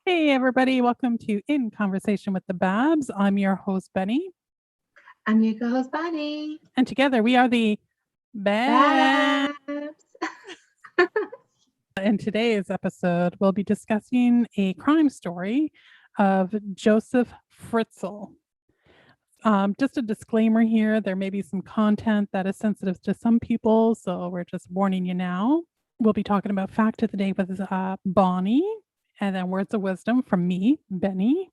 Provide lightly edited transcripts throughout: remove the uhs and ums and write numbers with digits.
Hey, everybody. Welcome to In Conversation with the Babs. I'm your host, Bennie. I'm your co-host, Bennie. And together we are the Babs. In today's episode, we'll be discussing a crime story of Josef Fritzl. Just a disclaimer here, there may be some content that is sensitive to some people, so we're just warning you now. We'll be talking about Fact of the Day with Bonnie, and then Words of Wisdom from me, Bennie.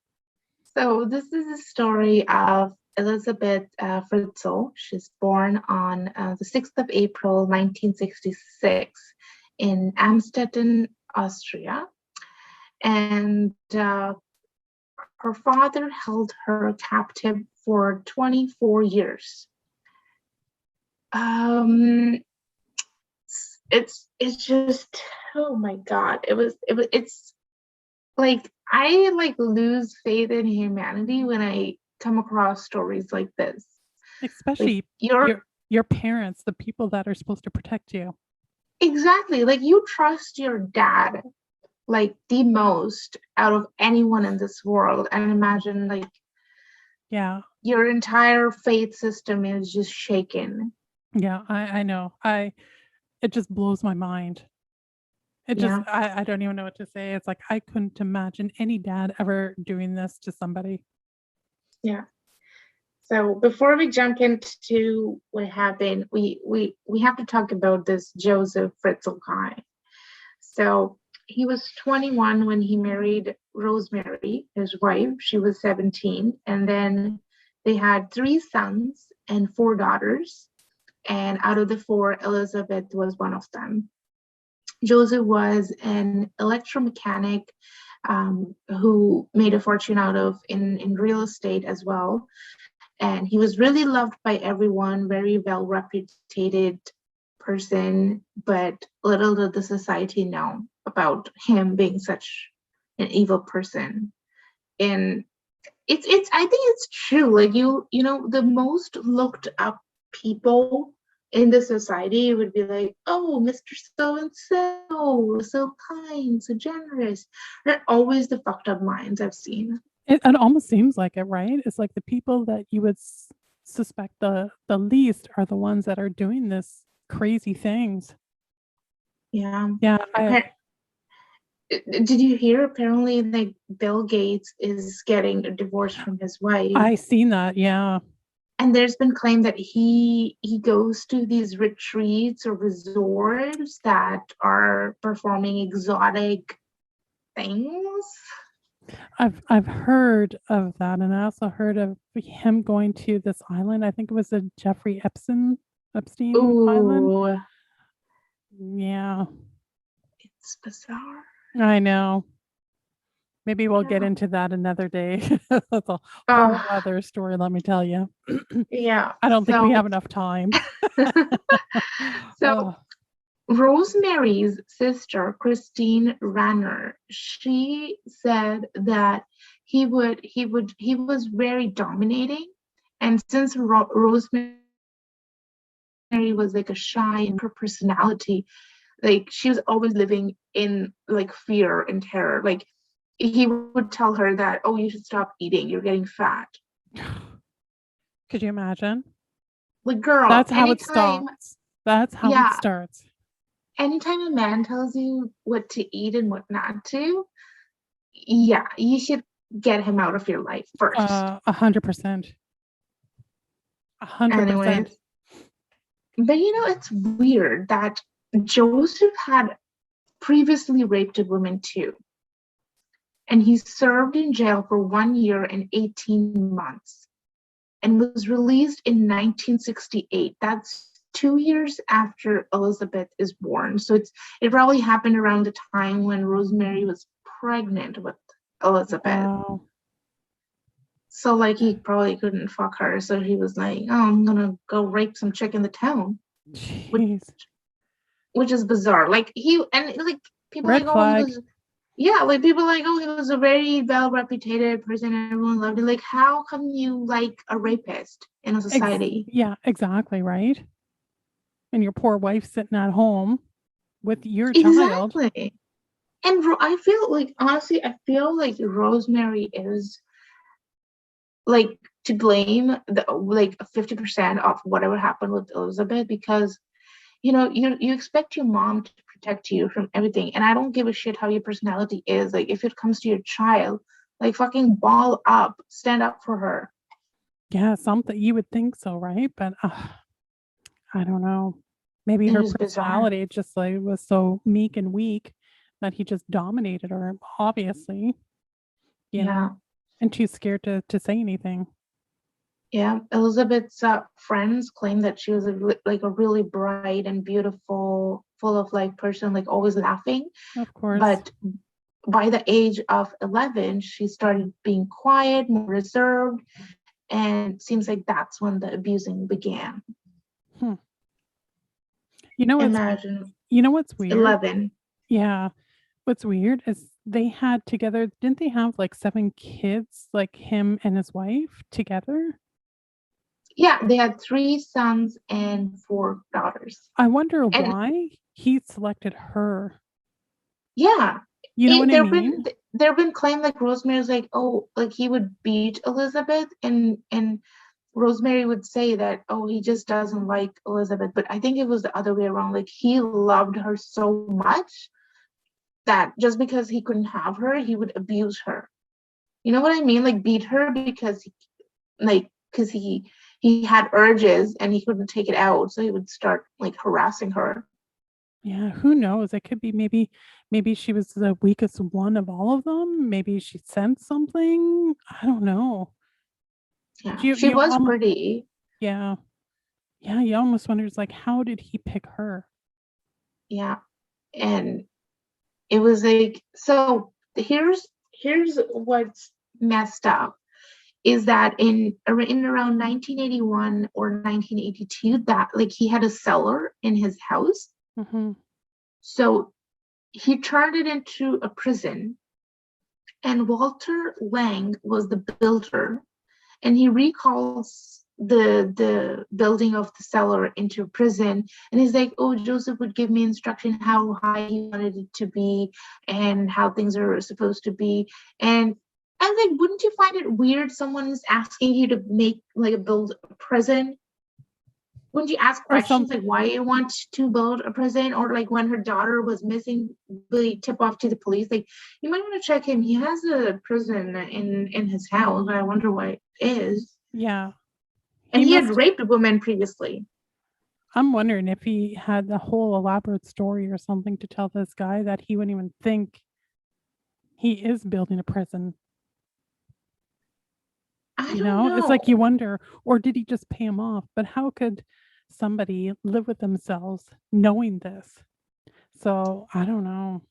So this is a story of Elizabeth Fritzl. She's born on the 6th of April, 1966 in Amstetten, Austria. And her father held her captive for 24 years. It's just, oh my God. It's like, I lose faith in humanity when I come across stories like this. Especially like your parents, the people that are supposed to protect you. Exactly. Like, you trust your dad like the most out of anyone in this world. And imagine your entire faith system is just shaken. Yeah, I know. It just blows my mind. I don't even know what to say. It's like, I couldn't imagine any dad ever doing this to somebody. Yeah. So before we jump into what happened, we have to talk about this Josef Fritzl guy. So he was 21 when he married Rosemary, his wife. She was 17. And then they had 3 sons and 4 daughters. And out of the 4, Elizabeth was one of them. Joseph was an electromechanic who made a fortune out of in real estate as well. And he was really loved by everyone, very well reputed person, but little did the society know about him being such an evil person. And it's I think it's true. Like, you know, the most looked up people in the society would be like, oh, Mr. So-and-so, so kind, so generous. They're always the fucked up minds I've seen. It almost seems like it, right? It's like the people that you would suspect the least are the ones that are doing this crazy things. Yeah. Yeah. Did you hear? Apparently, like, Bill Gates is getting a divorce from his wife. I seen that, yeah. And there's been claim that he goes to these retreats or resorts that are performing exotic things. I've heard of that, and I also heard of him going to this island. I think it was a Jeffrey Epstein island. Yeah. It's bizarre. I know. Maybe we'll get into that another day. That's a whole other story, let me tell you. Yeah. I don't think we have enough time. So Rosemary's sister, Christine Ranner, she said that he was very dominating. And since Rosemary was like a shy in her personality, like, she was always living in like fear and terror. Like, he would tell her that, oh, you should stop eating, you're getting fat. Could you imagine? Like, girl, that's how it starts. That's how it starts. Anytime a man tells you what to eat and what not to, yeah, you should get him out of your life first. 100%. 100%. Anyways, but you know, it's weird that Joseph had previously raped a woman too. And he served in jail for 1 year and 18 months and was released in 1968. That's 2 years after Elizabeth is born. So it probably happened around the time when Rosemary was pregnant with Elizabeth. Wow. So like, he probably couldn't fuck her. So he was like, oh, I'm going to go rape some chick in the town. Which is bizarre. Like, people Red like, flag. oh, Yeah, like people like, oh, he was a very well reputed person and everyone loved it. Like, how come you like a rapist in a society? Yeah, exactly, right? And your poor wife sitting at home with your child. Exactly. And I feel like, honestly, I feel like Rosemary is like to blame the like 50% of whatever happened with Elizabeth, because you expect your mom to protect you from everything, and I don't give a shit how your personality is. Like, if it comes to your child, like, fucking ball up, stand up for her. Yeah, something you would think so, right? But I don't know. Maybe It her was bizarre. personality just like was so meek and weak that he just dominated her, obviously, Yeah. and too scared to say anything. Yeah, Elizabeth's friends claim that she was like a really bright and beautiful, full of life person, like always laughing. Of course. But by the age of 11, she started being quiet, more reserved, and seems like that's when the abusing began. Hmm. You know what's Imagine what's weird? 11. Yeah. What's weird is they had together, didn't they have like 7 kids, like him and his wife together? Yeah, they had 3 sons and 4 daughters. I wonder And why he selected her. yeah, You know what I there've mean? been there've been claim like Rosemary's like, oh, like he would beat Elizabeth, and Rosemary would say that, oh, he just doesn't like Elizabeth. But I think it was the other way around. Like, he loved her so much that just because he couldn't have her, he would abuse her. You know what I mean? Like, beat her because he had urges and he couldn't take it out, so he would start like harassing her. Yeah, who knows? It could be maybe she was the weakest one of all of them. Maybe she sensed something. I don't know. Yeah, You she you was almost pretty. yeah. Yeah, you almost wonders like how did he pick her? Yeah, and it was like, so here's what's messed up is that in around 1981 or 1982, that like he had a cellar in his house. Mhm. So he turned it into a prison, and Walter Lang was the builder, and he recalls the building of the cellar into a prison, and he's like, oh, Joseph would give me instruction how high he wanted it to be and how things are supposed to be. And I'm like, wouldn't you find it weird someone's asking you to make like build a prison? Wouldn't you ask Or some questions like why you want to build a prison? Or like when her daughter was missing, really tip off to the police, like, you might want to check him, he has a prison in his house, I wonder what it is. yeah. And He he had must raped a woman previously. I'm wondering if he had a whole elaborate story or something to tell this guy that he wouldn't even think he is building a prison. I You don't know, it's like you know. wonder, or did he just pay him off? But how could somebody live with themselves knowing this? So I don't know.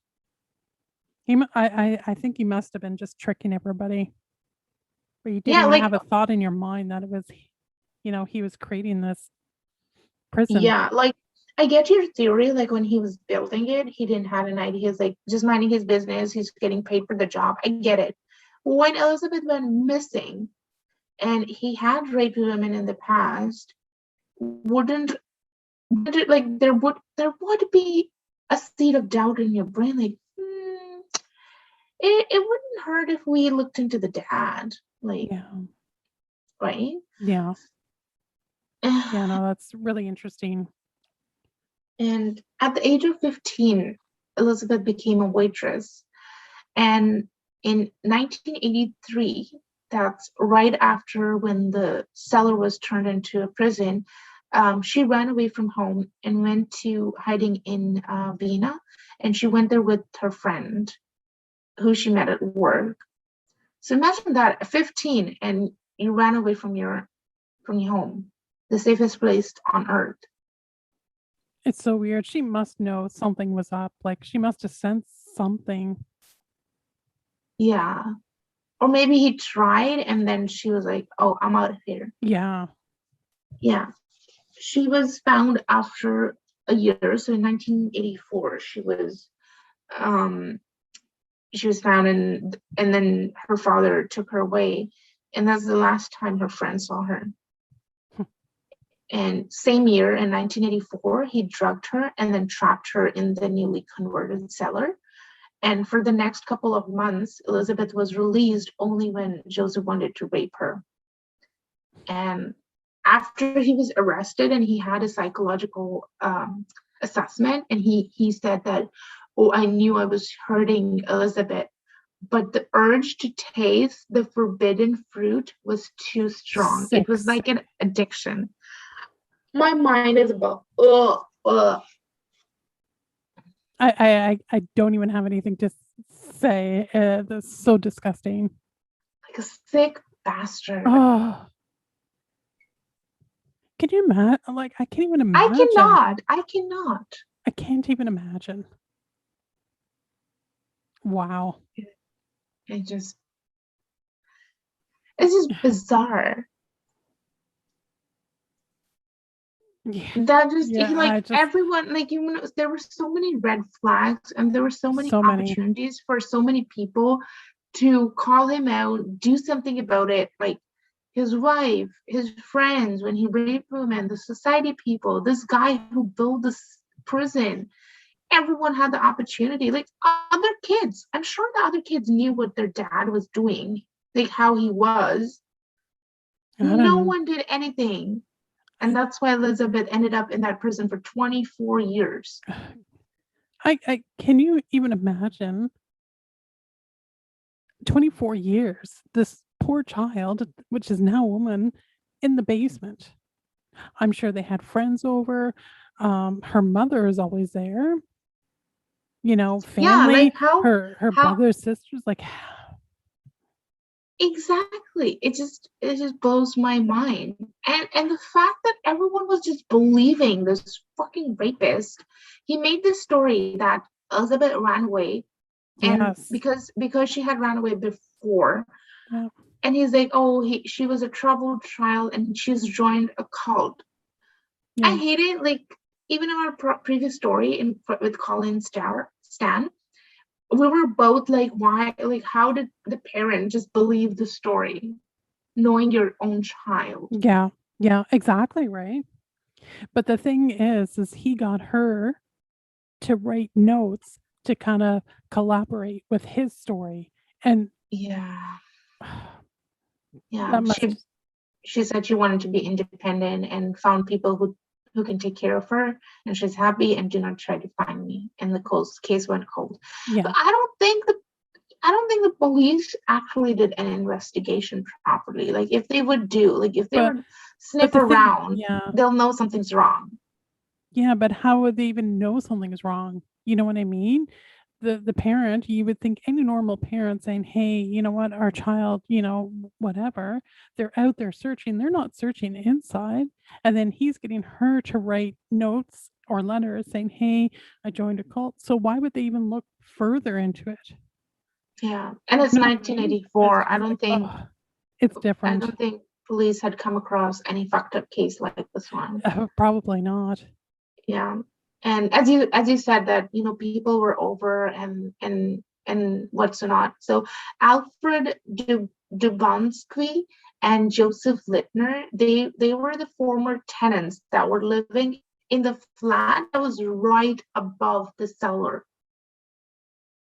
I think he must have been just tricking everybody. But you didn't Yeah, even like, have a thought in your mind that it was, he was creating this prison. yeah, like, I get your theory. Like, when he was building it, he didn't have an idea. He's like just minding his business. He's getting paid for the job. I get it. When Elizabeth went missing and he had raped women in the past, wouldn't would it, like, there would be a seed of doubt in your brain, like, it wouldn't hurt if we looked into the dad, like, Yeah. right? Yeah. Yeah. No, that's really interesting. And at the age of 15, Elizabeth became a waitress. And in 1983, that's right after when the cellar was turned into a prison, she ran away from home and went to hiding in Vienna. And she went there with her friend who she met at work. So imagine that at 15 and you ran away from your home, the safest place on earth. It's so weird. She must know something was up. Like she must have sensed something. Yeah. Or maybe he tried and then she was like, oh, I'm out of here. Yeah. Yeah. She was found after a year. So in 1984, she was um, she was found, and then her father took her away, and that's the last time her friend saw her. And same year in 1984, he drugged her and then trapped her in the newly converted cellar. And for the next couple of months, Elizabeth was released only when Joseph wanted to rape her. And after he was arrested and he had a psychological assessment, and he said that, oh, I knew I was hurting Elizabeth, but the urge to taste the forbidden fruit was too strong. It was like an addiction. My mind is about, I don't even have anything to say. That's so disgusting. Like a sick bastard. Oh. Can you imagine? Like, I can't even imagine. I cannot. I can't even imagine. Wow. It's just bizarre. Yeah. That everyone, like, there were so many red flags, and there were so many opportunities for so many people to call him out, do something about it, like his wife, his friends when he raped women, the society people, this guy who built this prison. Everyone had the opportunity, like other kids. I'm sure the other kids knew what their dad was doing, like how he was. No one did anything. And that's why Elizabeth ended up in that prison for 24 years. I can you even imagine 24 years, this poor child, which is now a woman, in the basement. I'm sure they had friends over. Her mother is always there. You know, family, like her brothers, sisters, like exactly. It just blows my mind. And the fact that everyone was just believing this fucking rapist. He made this story that Elizabeth ran away, and because she had ran away before. Yeah. And he's like, oh, she was a troubled child and she's joined a cult. Yeah. I hate it. Like, even in our previous story with Colin Stan, we were both like, why? Like, how did the parent just believe the story, knowing your own child? Yeah, exactly right. But the thing is he got her to write notes to kind of collaborate with his story. And yeah, she said she wanted to be independent and found people who can take care of her, and she's happy, and do not try to find me. And the case went cold. Yeah. But I don't think the police actually did an investigation properly. Like, if they would sniff around, they'll know something's wrong. Yeah, but how would they even know something's wrong? You know what I mean? The parent, you would think any normal parent saying, hey, you know what, our child, you know, whatever, they're out there searching. They're not searching inside. And then he's getting her to write notes or letters saying, hey, I joined a cult. So why would they even look further into it? Yeah. And it's 1984. I don't think it's different. I don't think police had come across any fucked up case like this one. Probably not. Yeah. And as you said, that, you know, people were over and what's not. So Alfred Dubansky and Joseph Littner, they were the former tenants that were living in the flat that was right above the cellar.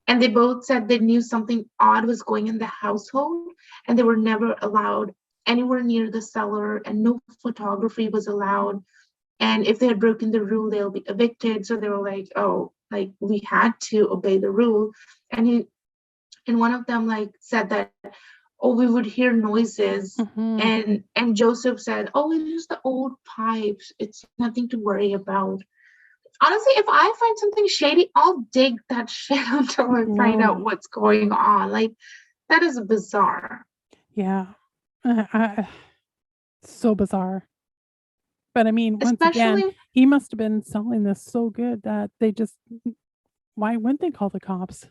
And they both said they knew something odd was going in the household, and they were never allowed anywhere near the cellar, and no photography was allowed. And if they had broken the rule, they'll be evicted. So they were like, oh, like, we had to obey the rule. And one of them like said that, oh, we would hear noises. Mm-hmm. And Joseph said, oh, it's just the old pipes. It's nothing to worry about. Honestly, if I find something shady, I'll dig that shit until I find out what's going on. Like, that is bizarre. Yeah. So bizarre. But I mean, once again, he must have been selling this so good that they just, why wouldn't they call the cops?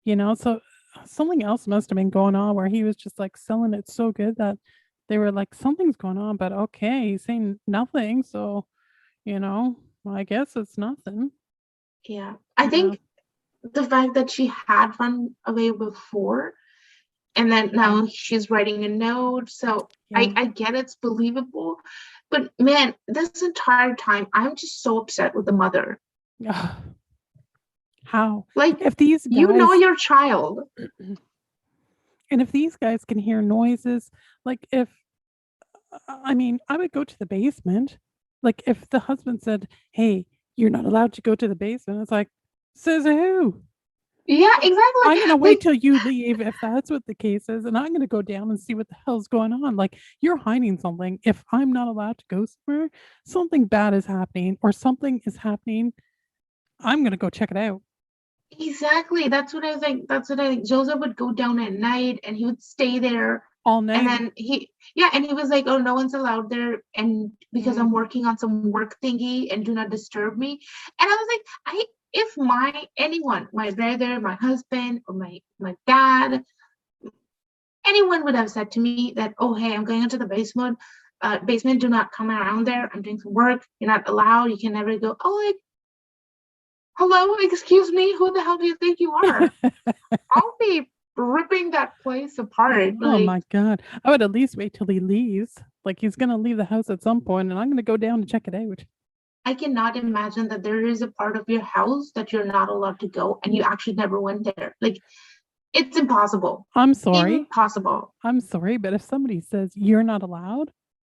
You know, so something else must have been going on where he was just like selling it so good that they were like, something's going on, but okay, he's saying nothing. So, you know, well, I guess it's nothing. Yeah. I think the fact that she had run away before, and then now she's writing a note. So I get it's believable, but man, this entire time I'm just so upset with the mother. How? Like, if these guys, your child, and if these guys can hear noises, like I would go to the basement. Like if the husband said, "Hey, you're not allowed to go to the basement," it's like, says who? Yeah, exactly. I'm gonna wait till you leave if that's what the case is, and I'm gonna go down and see what the hell's going on. Like you're hiding something. If I'm not allowed to go somewhere, something bad is happening, or something is happening. I'm gonna go check it out. Exactly. That's what I was like. That's what I Joseph would go down at night and he would stay there all night. And then he was like, oh, no one's allowed there. And because I'm working on some work thingy and do not disturb me. And I was like, if my brother, my husband, or my dad, anyone would have said to me that, oh, hey, I'm going into the basement, do not come around there. I'm doing some work. You're not allowed. You can never go. Oh, like, hello, excuse me, who the hell do you think you are? I'll be ripping that place apart. Oh my God. I would at least wait till he leaves. Like he's going to leave the house at some point and I'm going to go down and check it out. I cannot imagine that there is a part of your house that you're not allowed to go and you actually never went there. Like, it's impossible. I'm sorry. Impossible. I'm sorry, but if somebody says you're not allowed,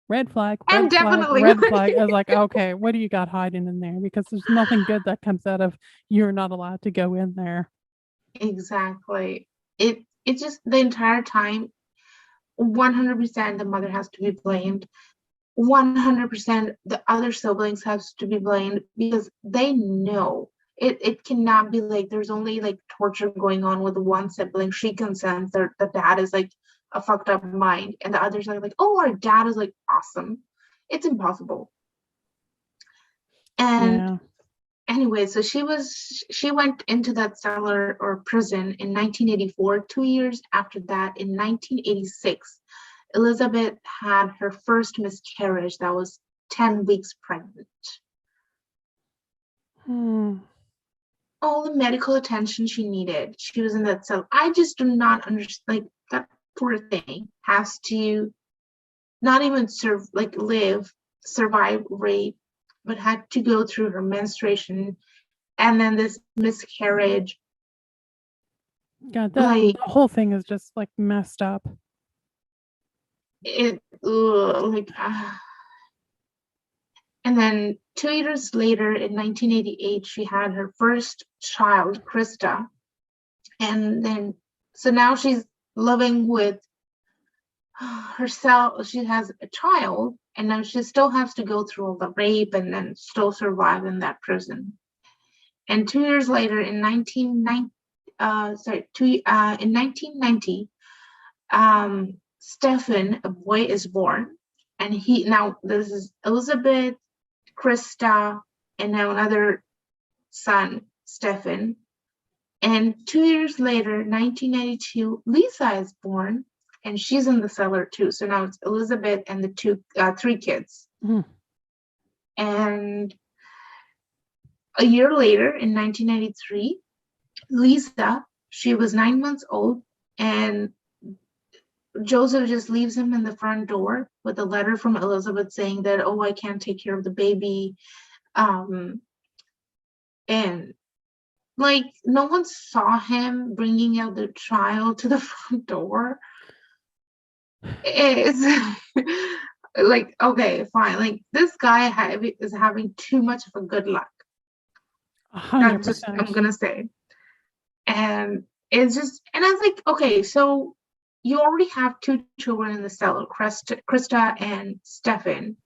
red flag, red flag, red flag. I was like, okay, what do you got hiding in there? Because there's nothing good that comes out of you're not allowed to go in there. Exactly. It's just the entire time, 100% the mother has to be blamed. 100% the other siblings has to be blamed because they know it cannot be like there's only like torture going on with one sibling. She consents that the dad is like a fucked up mind and the others are like, oh, our dad is like awesome. It's impossible. And anyway, so she went into that cellar or prison in 1984. 2 years after that, in 1986, Elizabeth had her first miscarriage that was 10 weeks pregnant. All the medical attention she needed, she was in that cell. I just do not understand. Like, that poor thing has to not even survive rape, but had to go through her menstruation and then this miscarriage. God, the whole thing is just like messed up. And then 2 years later, in 1988, she had her first child, Krista. And then, so now she's living with herself. She has a child, and now she still has to go through all the rape and then still survive in that prison. And 2 years later, in 1990, Stefan, a boy, is born. And this is Elizabeth, Krista, and now another son, Stefan. And 2 years later, 1992, Lisa is born, and she's in the cellar too. So now it's Elizabeth and the three kids. And a year later, in 1993, Lisa, she was 9 months old, and Joseph just leaves him in the front door with a letter from Elizabeth saying that, oh, I can't take care of the baby. And like, no one saw him bringing out the child to the front door. It's like, okay, fine. Like, this guy is having too much of a good luck. 100%. That's just, I'm going to say. And it's just, and I was like, okay, so you already have two children in the cellar, Krista and Stefan.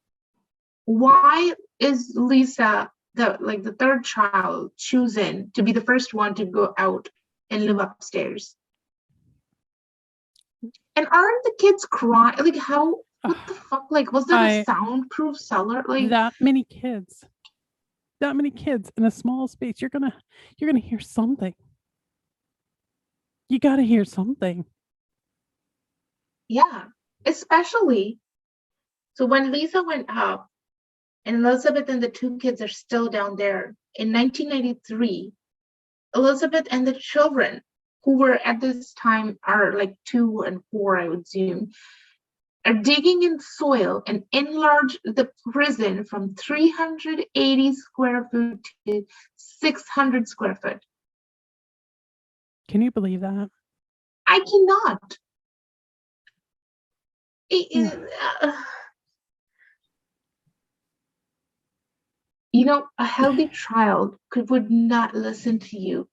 Why is Lisa, the third child, choosing to be the first one to go out and live upstairs? And aren't the kids crying? Like, what the fuck? Like, was that a soundproof cellar? Like, that many kids in a small space, you're gonna hear something. You gotta hear something. Yeah, especially. So when Lisa went up, and Elizabeth and the two kids are still down there, in 1993, Elizabeth and the children, who were at this time are like 2 and 4, I would assume, are digging in soil and enlarge the prison from 380 square feet to 600 square foot. Can you believe that? I cannot. A healthy child would not listen to you.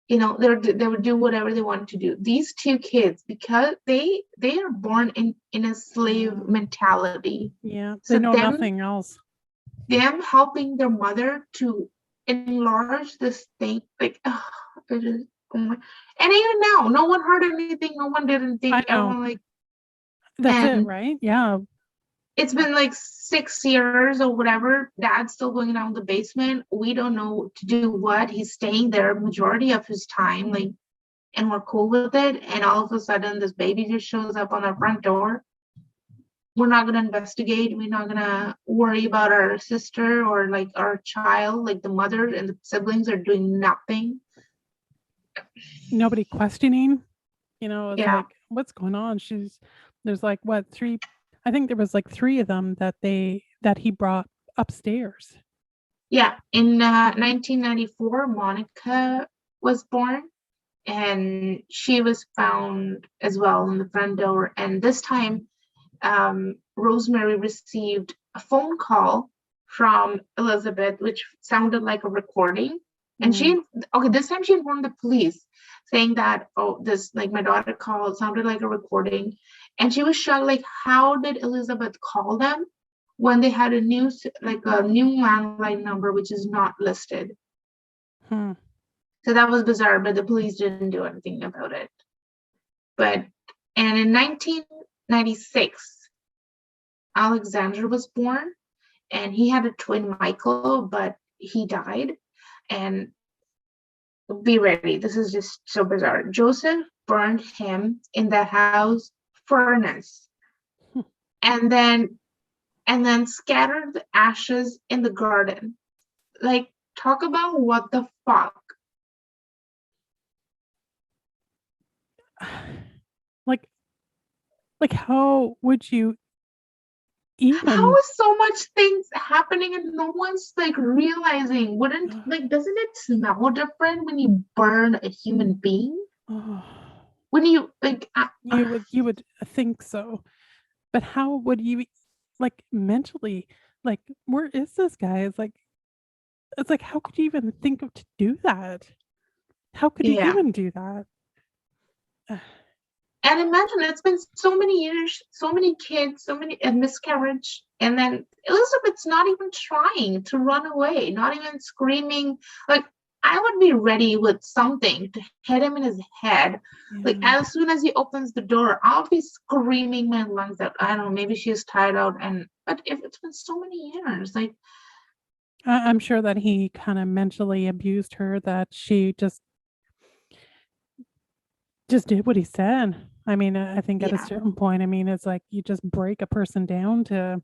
They would do whatever they want to do. These 2 kids, because they are born in a slave mentality. Yeah, So they know nothing else. Them helping their mother to enlarge this thing, like, and even now, no one heard anything. No one did anything. I know. Everyone, like, that's it, right? Yeah. It's been like 6 years or whatever. Dad's still going down the basement. We don't know to do what. He's staying there majority of his time, like, and we're cool with it. And all of a sudden, this baby just shows up on our front door. We're not going to investigate. We're not going to worry about our sister or like our child. Like, the mother and the siblings are doing nothing. Nobody questioning. It's Yeah. like, what's going on? There's like, what, 3? I think there was like 3 of them that he brought upstairs. Yeah. In 1994, Monica was born, and she was found as well in the front door. And this time, Rosemary received a phone call from Elizabeth, which sounded like a recording. And this time she informed the police, saying that, my daughter called, sounded like a recording. And she was shocked, like, how did Elizabeth call them when they had a new landline number, which is not listed? So that was bizarre, but the police didn't do anything about it. And in 1996, Alexander was born, and he had a twin, Michael, but he died. And be ready, this is just so bizarre. Joseph burned him in the house furnace, and then scattered the ashes in the garden. Like, talk about what the fuck. Like how would you even? How is so much things happening and no one's like realizing? Doesn't it smell different when you burn a human being? When you like, you would think so, but how would you, like, mentally, like, where is this guy? It's like how could you even think of to do that? How could you even do that? And imagine, it's been so many years, so many kids, so many miscarriage, and then Elizabeth's not even trying to run away, not even screaming. Like, I would be ready with something to hit him in his head. Like, as soon as he opens the door, I'll be screaming my lungs out. I don't know, maybe she's tired out, but if it's been so many years, like, I'm sure that he kind of mentally abused her, that she just did what he said. I mean, I think at a certain point, I mean, it's like you just break a person down to,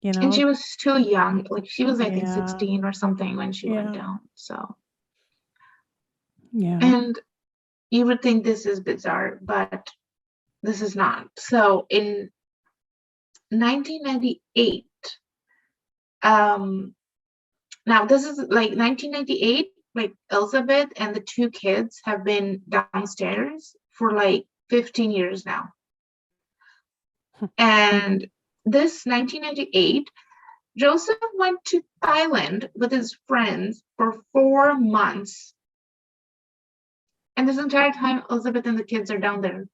And she was too young. Like, she was, I think, 16 or something when she went down. So. Yeah. And you would think this is bizarre, but this is not. So in 1998, now this is like 1998, like, Elizabeth and the 2 kids have been downstairs for like 15 years now. And this 1998, Joseph went to Thailand with his friends for 4 months. And this entire time, Elizabeth and the kids are down there.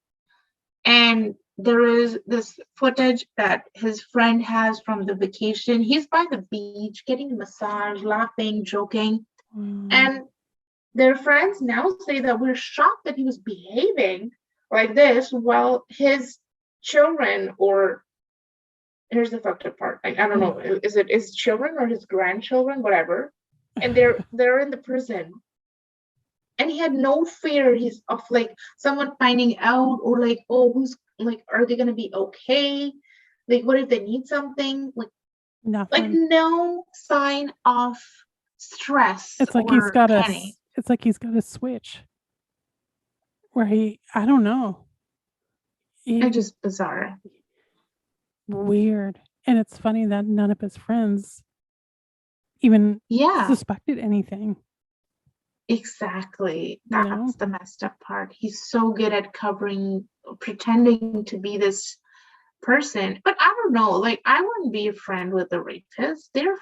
And there is this footage that his friend has from the vacation. He's by the beach, getting a massage, laughing, joking. And their friends now say that we're shocked that he was behaving like this while his children, or here's the fucked up part. I don't know, is it his children or his grandchildren, whatever. And they're in the prison. And he had no fear of like someone finding out, or like, oh, who's like, are they gonna be okay? Like, what if they need something? Like, nothing. Like, no sign of stress. It's like he's got panic. It's like he's got a switch where I don't know. It's just bizarre. Weird. And it's funny that none of his friends even suspected anything. Exactly. That's the messed up part. He's so good at pretending to be this person. But I don't know, like, I wouldn't be a friend with a rapist. They're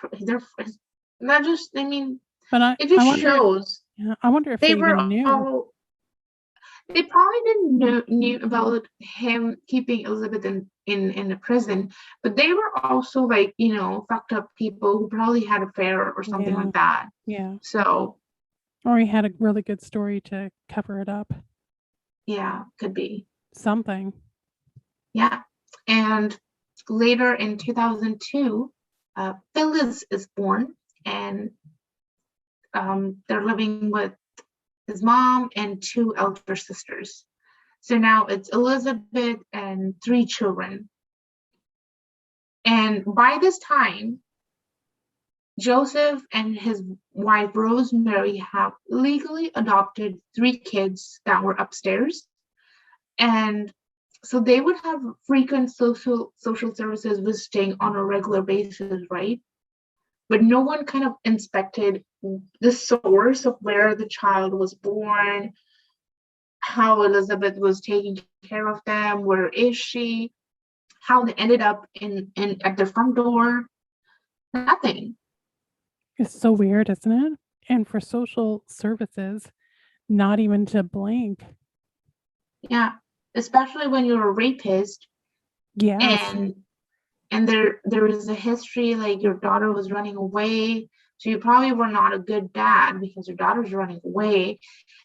not just, I mean, it just shows. Yeah, I wonder if they even knew. They probably didn't knew about him keeping Elizabeth in the prison, but they were also, like, fucked up people who probably had an affair or something like that. Yeah. So. Or he had a really good story to cover it up. Yeah, could be. Something. Yeah. And later in 2002, Phyllis is born, and they're living with his mom and 2 elder sisters. So now it's Elizabeth and 3 children. And by this time, Joseph and his wife Rosemary have legally adopted 3 kids that were upstairs. And so they would have frequent social services visiting on a regular basis, right? But no one kind of inspected the source of where the child was born, how Elizabeth was taking care of them, where is she, how they ended up in at the front door. Nothing. It's so weird, isn't it? And for social services, not even to blink. Yeah, especially when you're a rapist. Yes. And there is a history, like your daughter was running away, so you probably were not a good dad because your daughter's running away.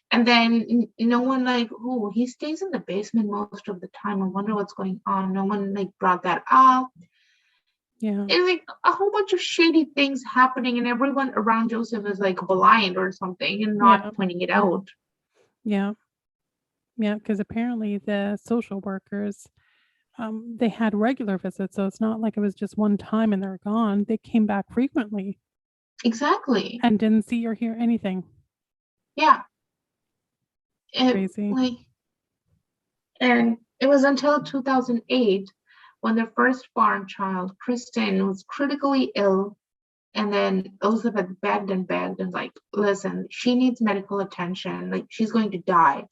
And then no one, like, oh, he stays in the basement most of the time, I wonder what's going on. No one, like, brought that up. Yeah. It's like a whole bunch of shady things happening, and everyone around Joseph is, like, blind or something and not pointing it out. Yeah, because apparently the social workers, they had regular visits, so it's not like it was just one time and they're gone. They came back frequently. Exactly. And didn't see or hear anything. Yeah. Crazy. And it was until 2008 when their firstborn child, Kristen, was critically ill. And then Elizabeth begged and like, listen, she needs medical attention. Like, she's going to die.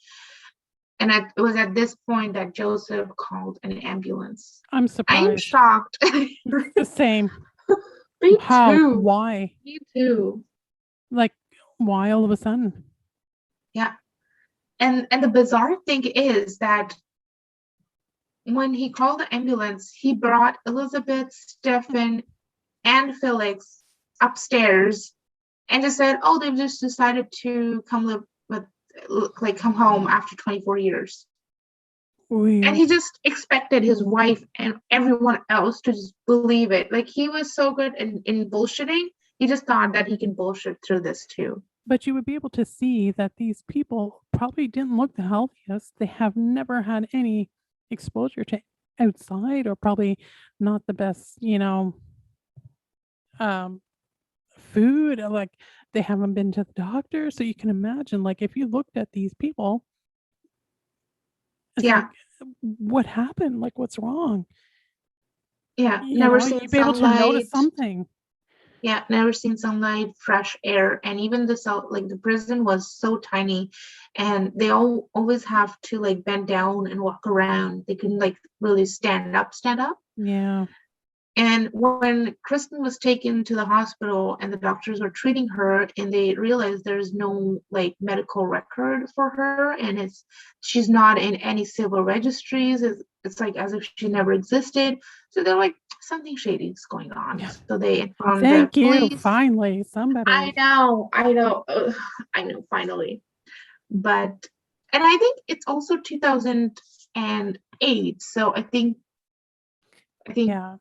And it was at this point that Joseph called an ambulance. I'm surprised. I am shocked. The same. Me How? too. Why? Me too. Like, why all of a sudden? Yeah. And the bizarre thing is that when he called the ambulance, he brought Elizabeth, Stephen, and Felix upstairs and just said, oh, they've just decided to come live with, like, come home after 24 years. Weird. And he just expected his wife and everyone else to just believe it. Like, he was so good in bullshitting. He just thought that he can bullshit through this too. But you would be able to see that these people probably didn't look the healthiest. They have never had any exposure to outside, or probably not the best, food. Like, they haven't been to the doctor. So you can imagine, like, if you looked at these people, it's like, what happened? Like, what's wrong? Yeah, never seen you'd be able to notice something. Yeah, never seen sunlight, fresh air, and even the prison was so tiny, and they always have to, like, bend down and walk around. They couldn't, like, really stand up. Yeah. And when Kristen was taken to the hospital and the doctors were treating her, and they realized there's no, like, medical record for her, and she's not in any civil registries. It's like as if she never existed. So they're like, something shady is going on. Yeah. So they informed the police. Finally, somebody. I know, finally. And I think it's also 2008. So I think yeah.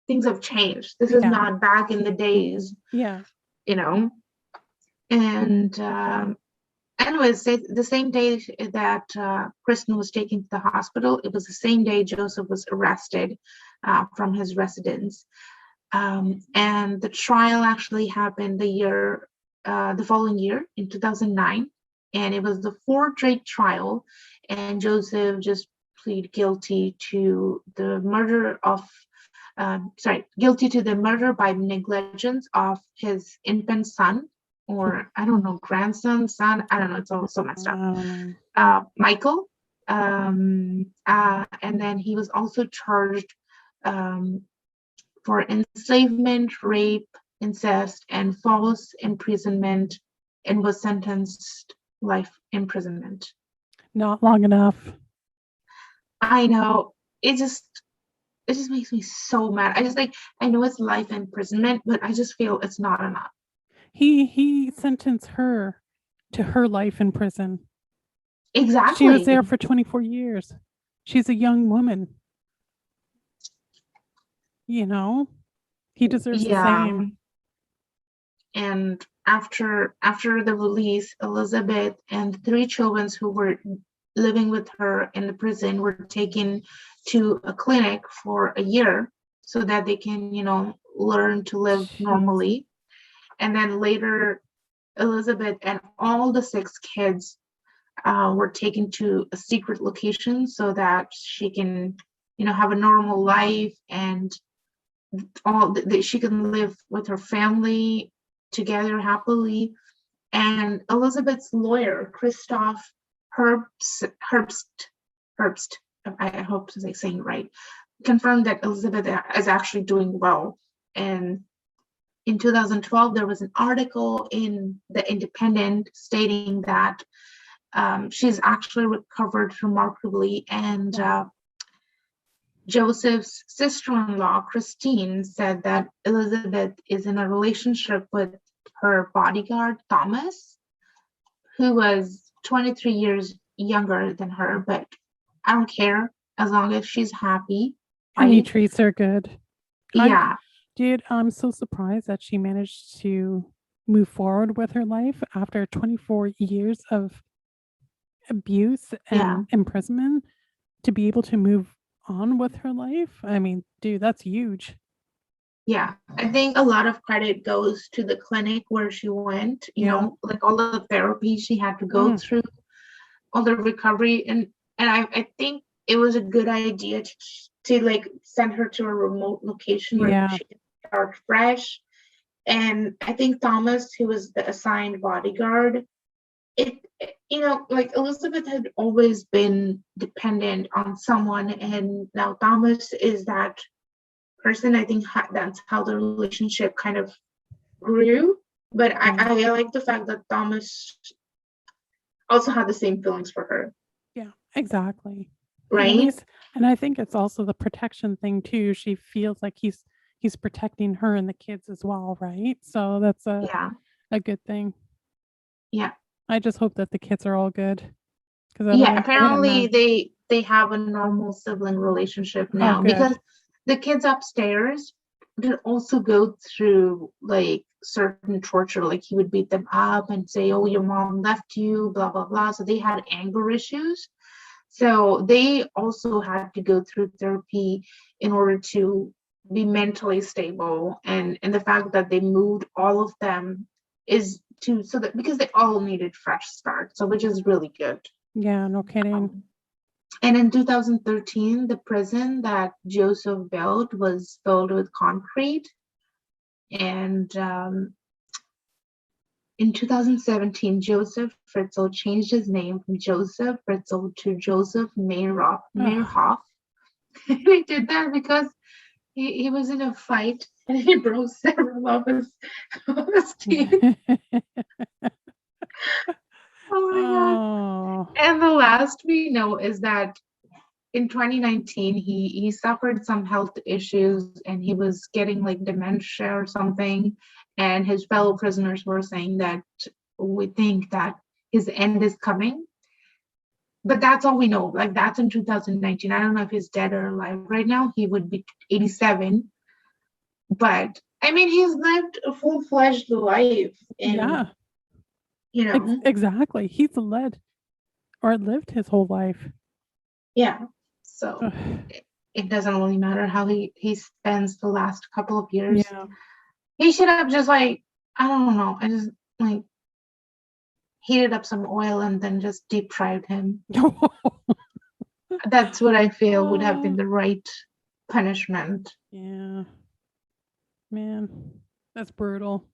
Things have changed. This is not back in the days. Yeah. And anyways, the same day that Kristen was taken to the hospital, it was the same day Joseph was arrested from his residence. And the trial actually happened the year the following year in 2009, and it was the fourth straight trial, and Joseph just pleaded guilty to the murder of guilty to the murder by negligence of his infant son, or I don't know, grandson, son, I don't know, it's all so messed up. Michael. And then he was also charged for enslavement, rape, incest, and false imprisonment, and was sentenced life imprisonment. Not long enough. I know. It just makes me so mad. I know it's life imprisonment, but I just feel it's not enough. He sentenced her to her life in prison. Exactly. She was there for 24 years. She's a young woman. You know, he deserves the same. And after the release, Elizabeth and 3 children who were living with her in the prison were taken to a clinic for a year so that they can, learn to live normally. And then later, Elizabeth and all the 6 kids were taken to a secret location so that she can, have a normal life, and she can live with her family together happily. And Elizabeth's lawyer, Christoph Herbst, I hope I'm saying it right, confirmed that Elizabeth is actually doing well. And in 2012, there was an article in The Independent stating that she's actually recovered remarkably. And Joseph's sister-in-law, Christine, said that Elizabeth is in a relationship with her bodyguard, Thomas, who was 23 years younger than her, but I don't care as long as she's happy. And he treats her good. Yeah. Dude, I'm so surprised that she managed to move forward with her life after 24 years of abuse and imprisonment, to be able to move on with her life. I mean, dude, that's huge. Yeah, I think a lot of credit goes to the clinic where she went, you know, like all the therapy she had to go through, all the recovery. And I think it was a good idea to like send her to a remote location where she can start fresh. And I think Thomas, who was the assigned bodyguard, like Elizabeth had always been dependent on someone, and now Thomas is that person. I think that's how the relationship kind of grew. But I like the fact that Thomas also had the same feelings for her. Yeah, exactly. Right. And I think it's also the protection thing too. She feels like he's protecting her and the kids as well, right? So that's a good thing. Yeah. I just hope that the kids are all good. Apparently they have a normal sibling relationship now, because the kids upstairs did also go through like certain torture. Like he would beat them up and say, "Oh, your mom left you," blah blah blah. So they had anger issues. So they also had to go through therapy in order to be mentally stable. And the fact that they moved all of them is because they all needed fresh start. So which is really good. Yeah, no kidding. And in 2013, the prison that Joseph built was filled with concrete. And in 2017, Josef Fritzl changed his name from Josef Fritzl to Joseph Meyerhoff. He did that because he was in a fight and he broke several of his teeth. Oh my God. And the last we know is that in 2019, he suffered some health issues and he was getting like dementia or something. And his fellow prisoners were saying that we think that his end is coming. But that's all we know. Like that's in 2019. I don't know if he's dead or alive right now. He would be 87. But I mean, he's lived a full-fledged life. Exactly. He's lived his whole life. Yeah. So it doesn't really matter how he spends the last couple of years. Yeah. He should have just like, I don't know. like heated up some oil and then just deep fried him. That's what I feel would have been the right punishment. Yeah. Man, that's brutal.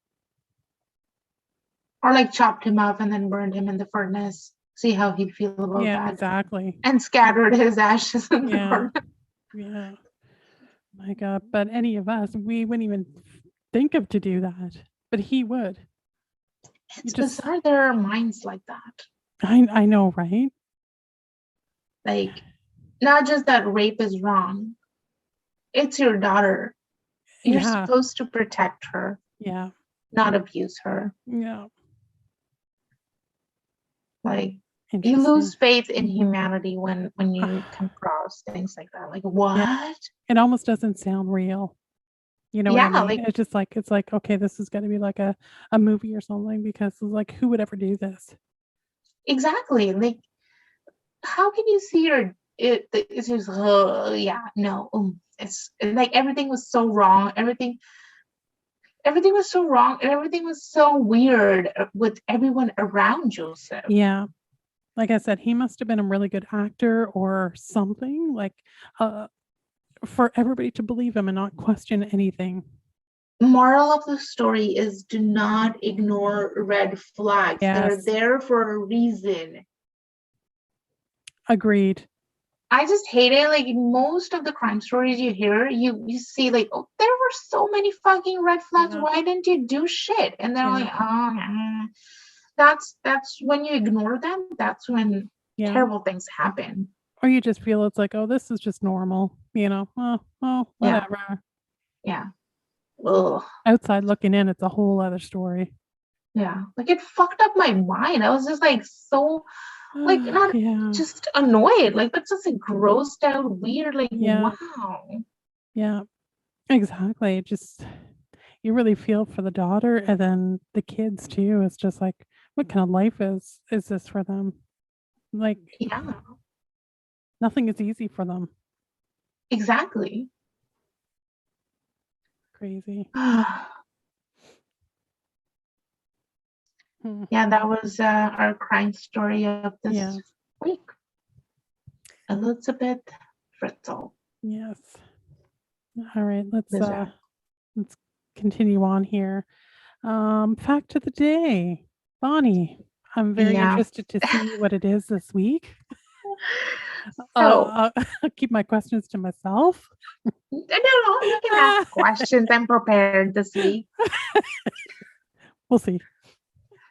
Or like chopped him up and then burned him in the furnace. See how he'd feel about Yeah, that. exactly. And scattered his ashes in the Yeah. furnace. Yeah. My God. But any of us, we wouldn't even think of to do that. But he would. It's bizarre there are minds like that. I know, right? Like, not just that rape is wrong. It's your daughter. You're supposed to protect her. Yeah. Not abuse her. Yeah. Like, you lose faith in humanity when you come across things like that. Like, what? Yeah. It almost doesn't sound real. You know what I mean? Like, it's like, okay, this is going to be like a movie or something, because it's like, who would ever do this? Exactly. Like, how can you see it's just, no. It's like everything was so wrong. Everything was so wrong, and everything was so weird with everyone around Joseph. Yeah. Like I said, he must have been a really good actor or something, like for everybody to believe him and not question anything. Moral of the story is, do not ignore red flags. Yes. They're there for a reason. Agreed. I just hate it. Like, most of the crime stories you hear, you see like, oh, there were so many fucking red flags. Yeah. Why didn't you do shit? And they're like, oh, that's when you ignore them. That's when terrible things happen. Or you just feel it's like, oh, this is just normal, you know? Oh, whatever. Yeah. Ugh. Outside looking in, it's a whole other story. Yeah. Like, it fucked up my mind. I was just like so like not just annoyed. Like, that's just like grossed out, weird, like wow. Yeah. Exactly. Just, you really feel for the daughter, and then the kids too. It's just like, what kind of life is this for them? Like, nothing is easy for them. Exactly. Crazy. Yeah, that was our crime story of this week. Elizabeth Fritzl. Yes. All right, let's continue on here. Fact of the day. Bonnie, I'm very interested to see what it is this week. I'll keep my questions to myself. No, you can ask questions. I'm prepared this week. We'll see.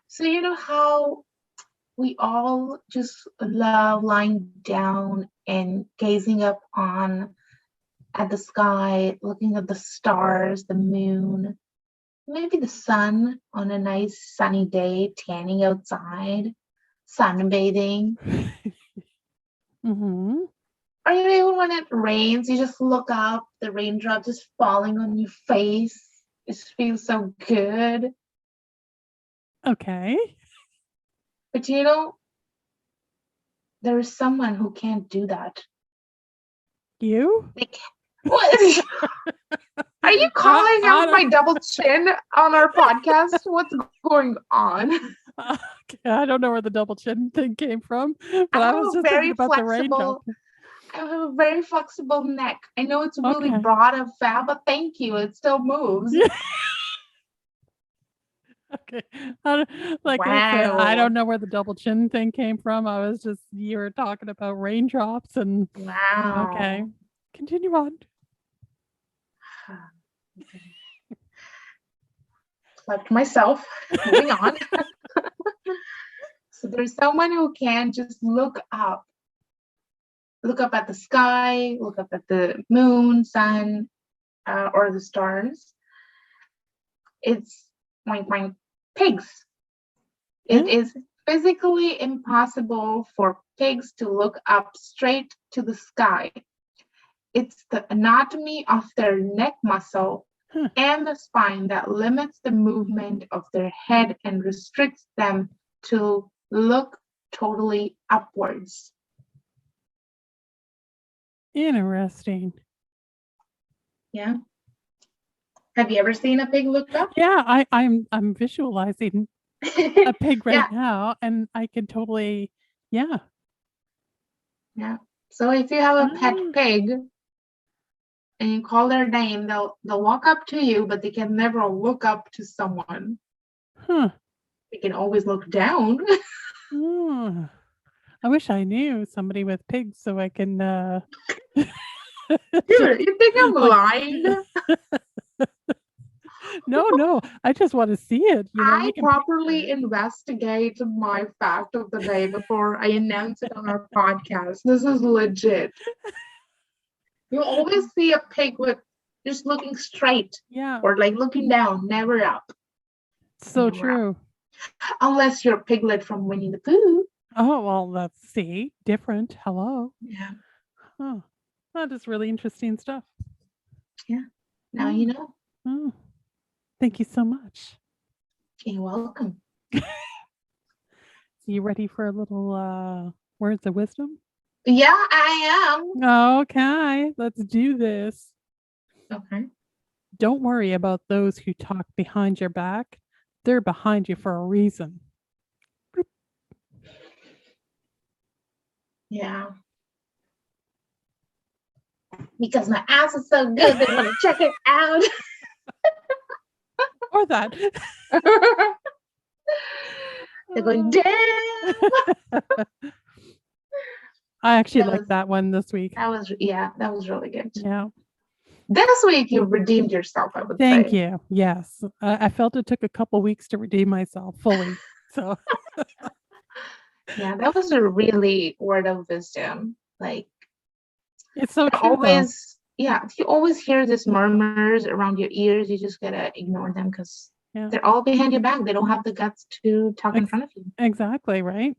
So, you know how we all just love lying down and gazing up at the sky, looking at the stars, the moon, maybe the sun on a nice sunny day, tanning outside, sunbathing. Mm-hmm. Or even when it rains, you just look up, the raindrop just falling on your face. It feels so good. Okay. But you know, there is someone who can't do that. You? What? Are you calling out my double chin on our podcast? What's going on? Okay, I don't know where the double chin thing came from, but I was just thinking about the raindrop. I have a very flexible neck. I know it's really broad and fat, but thank you. It still moves. Okay. I said, I don't know where the double chin thing came from. I was just, you were talking about raindrops and wow. Okay. Continue on. Like myself. Moving on. So there's someone who can just look up at the sky, look up at the moon, sun, or the stars. It's pigs. It is physically impossible for pigs to look up straight to the sky. It's the anatomy of their neck muscle and the spine that limits the movement of their head and restricts them to look totally upwards. Interesting. Yeah. Have you ever seen a pig look up? Yeah, I'm visualizing a pig right Yeah. now, and I can totally, yeah. Yeah. So if you have a pet Ah, pig and you call their name, they'll walk up to you, but they can never look up to someone. huh. They can always look down. Oh, I wish I knew somebody with pigs so I can Dude, just you think I'm like lying? no, I just want to see it, I we can properly picture it. investigate my fact of the day before I announce it on our podcast. This is legit. You always see a pig with just looking straight Yeah, or like looking down, never up. so Never up. true. Unless you're a piglet from Winnie the Pooh. Oh, well, let's see. Different. Hello. Yeah. Oh, that is really interesting stuff. Yeah. Now Oh, you know. oh. Thank you so much. You're welcome. You ready for a little words of wisdom? Yeah, I am. Okay, let's do this. Okay. Don't worry about those who talk behind your back. They're behind you for a reason. Yeah. Because my ass is so good, they want to check it out. Or that. They're going, damn. I actually That liked was that one this week. that was really good. Yeah. This week you redeemed yourself, I would Thank say. you. Yes. I felt it took a couple weeks to redeem myself fully. So Yeah, that was a really word of wisdom. Like it's so there true though. always, yeah, you always hear these murmurs around your ears. You just gotta ignore them because Yeah. they're all behind your back. They don't have the guts to talk in front of you. Exactly, right?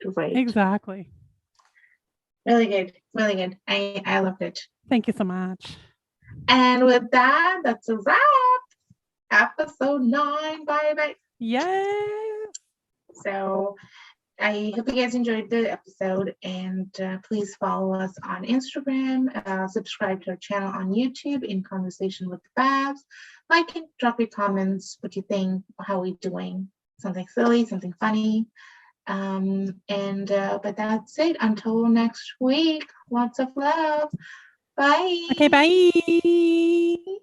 Right. Exactly. Really good. Really good. I loved it. Thank you so much. And with that, that's a wrap. Episode 9. Bye. Yay! So I hope you guys enjoyed the episode, and please follow us on Instagram, subscribe to our channel on YouTube in Conversation with the Babs. Like and drop your comments, what you think, how we doing, something silly, something funny. But that's it. Until next week, lots of love. Bye. Okay, bye.